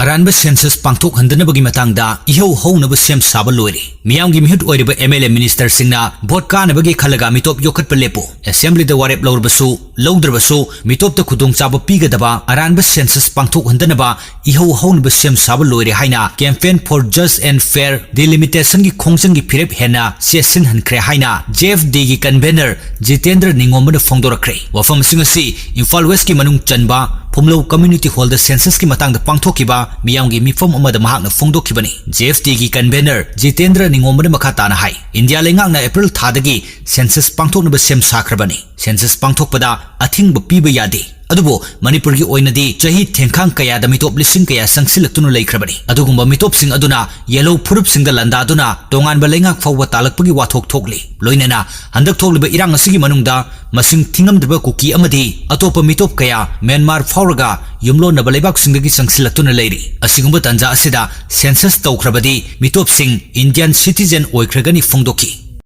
Aranba census pangthokhandanaba matangda ehou hounaba sem saba loire miyamgi mihut oiriba MLA minister singna vote kanabagi khalaga mitop yokhatpa lepo assembly da warep lawrbasu lawdrabasu mitop da khudong chaba pigadaba Aranba census pangthokhandanaba ehou hounaba sem saba loire haina campaign for just and fair delimitation gi khongjang gi phirep hena sesin hankhre haina JFD gi convener Jitendra Ningomba phongdorakre wafam singasi Imphal West ki manung chanba Pumlo community hall the census ki matang da pangthokiba miyamgi mifom amada mahakna phongdokhibani JFD gi convener Jitendra Ningomba makata na hai India lengakna April thadagi census pangthoknaba sem sakrabani census pangthokpada athingba piba yade adubo Manipur gi oinadi chahi thengkhang kaya da mitop lising kaya sangsilaktunu leikrabani adugumba mitop sing aduna yellow phurup sing da landa aduna tongan ba lengak fawwa talakpagi wathok thokli loinana handak thokliba irang asigi manungda masing thingamdaba kuki amadi atopa mitop kaya Myanmar fauraga yumlo na balaibak singdagi sangsilaktuna leiri asigumba tanja asida census tawkrabadi mitop sing Indian citizen oikragani phongdoki